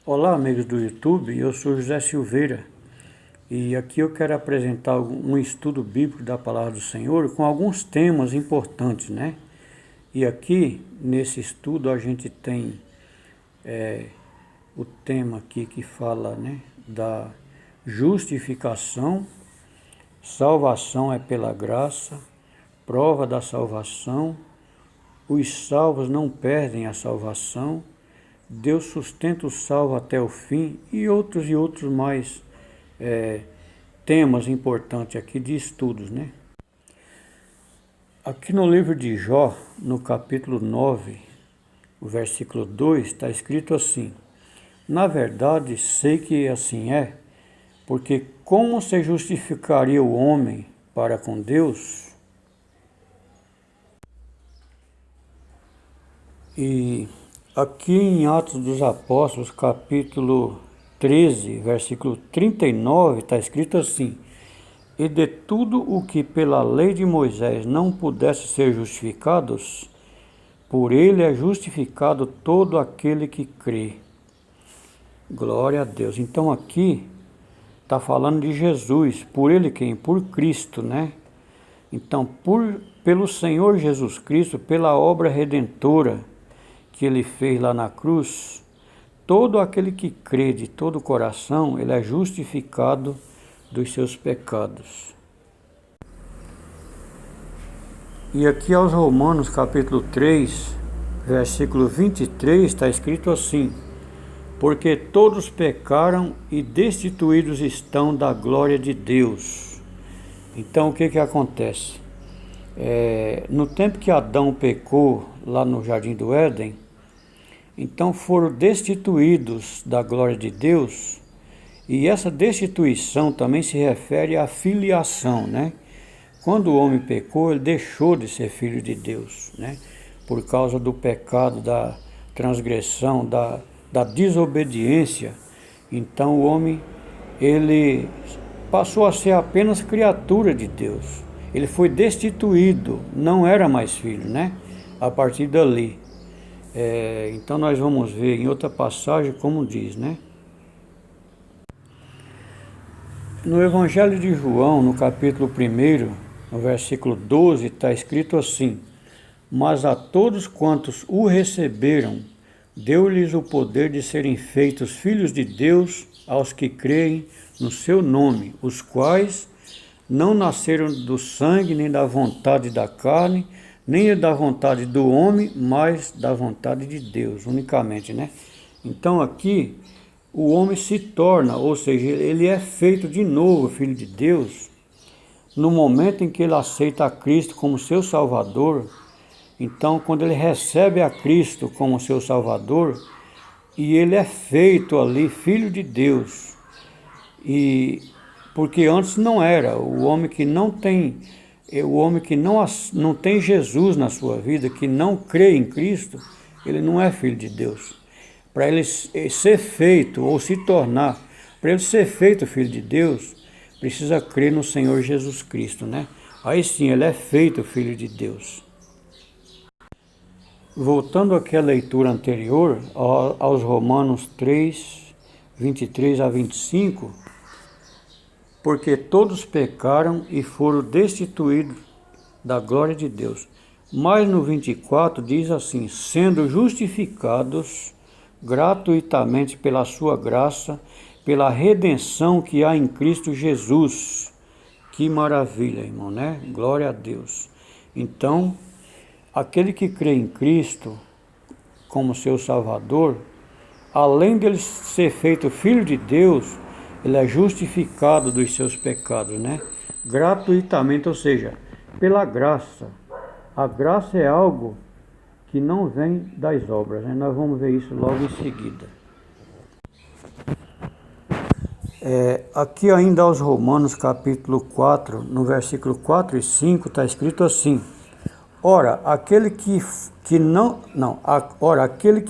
Olá, amigos do YouTube, eu sou José Silveira e aqui eu quero apresentar um estudo bíblico da Palavra do Senhor com alguns temas importantes, né? E aqui, nesse estudo, a gente tem o tema aqui que fala, né, da justificação, salvação é pela graça, prova da salvação, os salvos não perdem a salvação, Deus sustenta o salvo até o fim e outros mais temas importantes aqui de estudos, né? Aqui no livro de Jó, no capítulo 9, o versículo 2, está escrito assim: na verdade, sei que assim é, porque como se justificaria o homem para com Deus? E aqui em Atos dos Apóstolos, capítulo 13, versículo 39, está escrito assim: e de tudo o que pela lei de Moisés não pudesse ser justificados, por ele é justificado todo aquele que crê. Glória a Deus. Então aqui está falando de Jesus, por ele quem? Por Cristo, né? Então, pelo Senhor Jesus Cristo, pela obra redentora que ele fez lá na cruz, todo aquele que crê de todo o coração, ele é justificado dos seus pecados. E aqui aos Romanos capítulo 3, versículo 23, está escrito assim: porque todos pecaram e destituídos estão da glória de Deus. Então o que acontece? No tempo que Adão pecou lá no Jardim do Éden, então foram destituídos da glória de Deus, e essa destituição também se refere à filiação, né? Quando o homem pecou, ele deixou de ser filho de Deus, né? Por causa do pecado, da transgressão, da desobediência. Então o homem, ele passou a ser apenas criatura de Deus. Ele foi destituído, não era mais filho, né? A partir dali. Então nós vamos ver em outra passagem como diz, né? No Evangelho de João, no capítulo 1, no versículo 12, está escrito assim: mas a todos quantos o receberam, deu-lhes o poder de serem feitos filhos de Deus aos que creem no seu nome, os quais não nasceram do sangue, nem da vontade da carne, nem da vontade do homem, mas da vontade de Deus, unicamente, né? Então aqui, o homem se torna, ou seja, ele é feito de novo filho de Deus, no momento em que ele aceita a Cristo como seu Salvador. Então, quando ele recebe a Cristo como seu Salvador, e ele é feito ali filho de Deus, e porque antes não era, o homem que não tem Jesus na sua vida, que não crê em Cristo, ele não é filho de Deus. Para ele ser feito ou se tornar, para ele ser feito filho de Deus, precisa crer no Senhor Jesus Cristo, né? Aí sim, ele é feito filho de Deus. Voltando aqui à leitura anterior, aos Romanos 3, 23 a 25, porque todos pecaram e foram destituídos da glória de Deus. Mas no 24 diz assim: sendo justificados gratuitamente pela sua graça, pela redenção que há em Cristo Jesus. Que maravilha, irmão, né? Glória a Deus. Então, aquele que crê em Cristo como seu Salvador, além dele ser feito filho de Deus, ele é justificado dos seus pecados, né? Gratuitamente, ou seja, pela graça. A graça é algo que não vem das obras, né? Nós vamos ver isso logo em seguida. Aqui ainda aos Romanos capítulo 4, no versículo 4 e 5, está escrito assim: ora, aquele que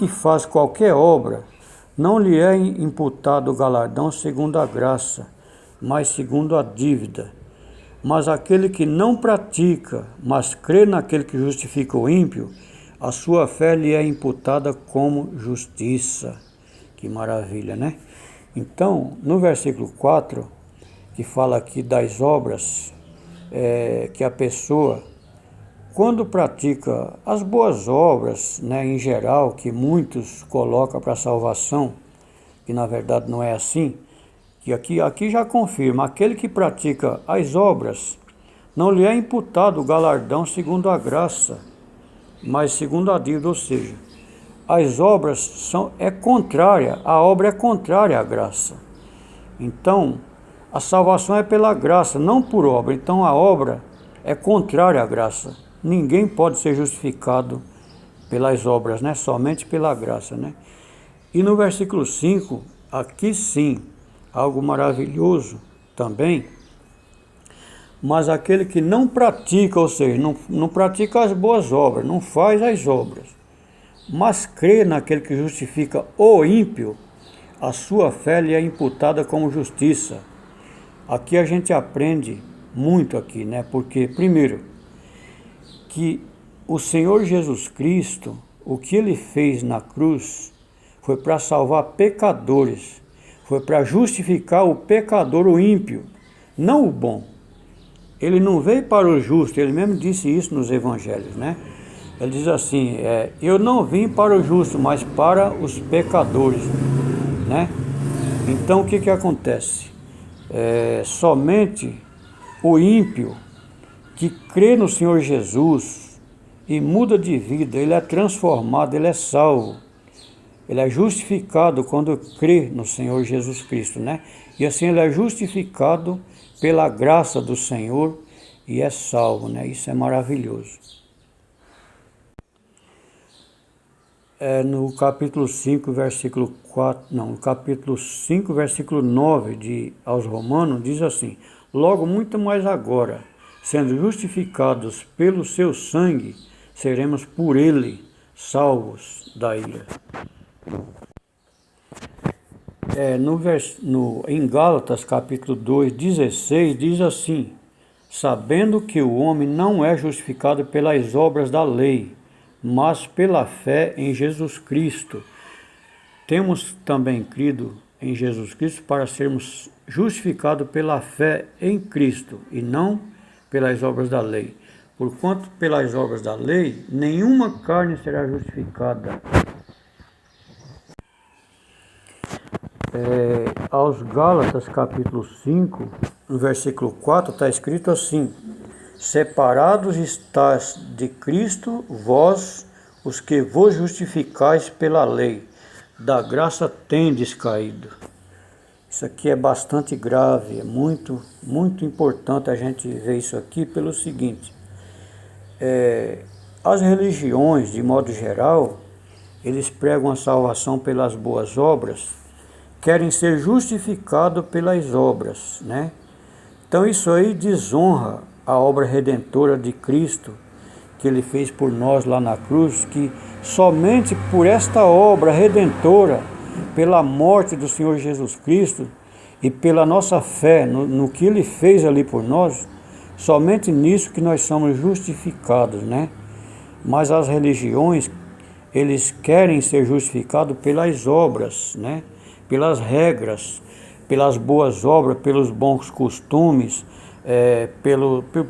faz qualquer obra, não lhe é imputado o galardão segundo a graça, mas segundo a dívida. Mas aquele que não pratica, mas crê naquele que justifica o ímpio, a sua fé lhe é imputada como justiça. Que maravilha, né? Então, no versículo 4, que fala aqui das obras, que a pessoa, quando pratica as boas obras, né, em geral, que muitos colocam para salvação, que na verdade não é assim, que aqui já confirma, aquele que pratica as obras, não lhe é imputado o galardão segundo a graça, mas segundo a dívida, ou seja, as obras a obra é contrária à graça. Então, a salvação é pela graça, não por obra. Então, a obra é contrária à graça. Ninguém pode ser justificado pelas obras, né? Somente pela graça, né? E no versículo 5, aqui sim, algo maravilhoso também, mas aquele que não pratica, ou seja, não pratica as boas obras, não faz as obras, mas crê naquele que justifica o ímpio, a sua fé lhe é imputada como justiça. Aqui a gente aprende muito aqui, né? Porque, primeiro, que o Senhor Jesus Cristo, o que Ele fez na cruz, foi para salvar pecadores, foi para justificar o pecador, o ímpio, não o bom. Ele não veio para o justo, ele mesmo disse isso nos evangelhos, né? Ele diz assim, eu não vim para o justo, mas para os pecadores, né? Então o que acontece? Somente o ímpio que crê no Senhor Jesus e muda de vida, ele é transformado, ele é salvo, ele é justificado quando crê no Senhor Jesus Cristo, né? E assim ele é justificado pela graça do Senhor e é salvo, né? Isso é maravilhoso. No capítulo 5, versículo 4, no capítulo 5, versículo 9 aos Romanos, diz assim: logo muito mais agora, sendo justificados pelo seu sangue, seremos por ele salvos da ira. Em Gálatas capítulo 2, 16, diz assim: sabendo que o homem não é justificado pelas obras da lei, mas pela fé em Jesus Cristo. Temos também crido em Jesus Cristo para sermos justificados pela fé em Cristo e não pelas obras da lei. Porquanto pelas obras da lei, nenhuma carne será justificada. Aos Gálatas capítulo 5, no versículo 4, está escrito assim: separados estáis de Cristo, vós, os que vos justificais pela lei, da graça tendes caído. Isso aqui é bastante grave, é muito, muito importante a gente ver isso aqui pelo seguinte: as religiões, de modo geral, eles pregam a salvação pelas boas obras, querem ser justificados pelas obras, né? Então isso aí desonra a obra redentora de Cristo, que Ele fez por nós lá na cruz, que somente por esta obra redentora, pela morte do Senhor Jesus Cristo e pela nossa fé no que Ele fez ali por nós, somente nisso que nós somos justificados, né? Mas as religiões, eles querem ser justificados pelas obras, né? Pelas regras, pelas boas obras, pelos bons costumes,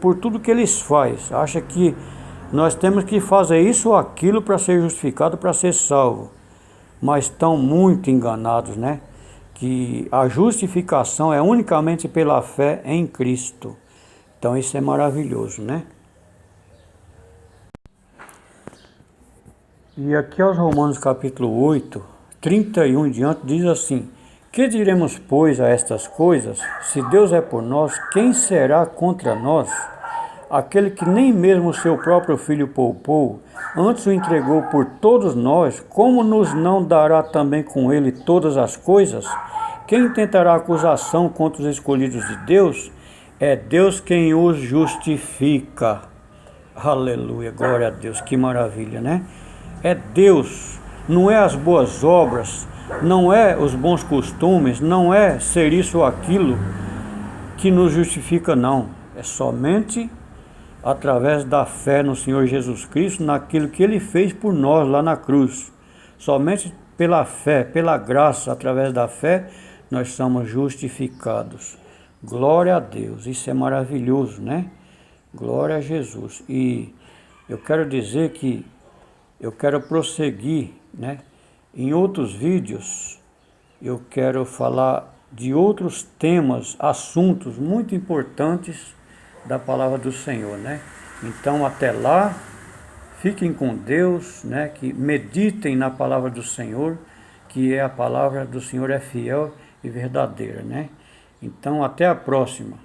por tudo que eles fazem. Acha que nós temos que fazer isso ou aquilo para ser justificado, para ser salvo. Mas estão muito enganados, né? Que a justificação é unicamente pela fé em Cristo. Então isso é maravilhoso, né? E aqui aos Romanos capítulo 8, 31 em diante, diz assim: que diremos, pois, a estas coisas? Se Deus é por nós, quem será contra nós? Aquele que nem mesmo o seu próprio Filho poupou, antes o entregou por todos nós, como nos não dará também com ele todas as coisas? Quem tentará acusação contra os escolhidos de Deus? É Deus quem os justifica. Aleluia, glória a Deus, que maravilha, né? É Deus, não é as boas obras, não é os bons costumes, não é ser isso ou aquilo que nos justifica, não. É somente através da fé no Senhor Jesus Cristo, naquilo que Ele fez por nós lá na cruz. Somente pela fé, pela graça, através da fé, nós somos justificados. Glória a Deus, isso é maravilhoso, né? Glória a Jesus. E eu quero dizer que eu quero prosseguir, né? Em outros vídeos, eu quero falar de outros temas, assuntos muito importantes da palavra do Senhor, né? Então, até lá, fiquem com Deus, né? Que meditem na palavra do Senhor, que é a palavra do Senhor é fiel e verdadeira, né? Então, até a próxima.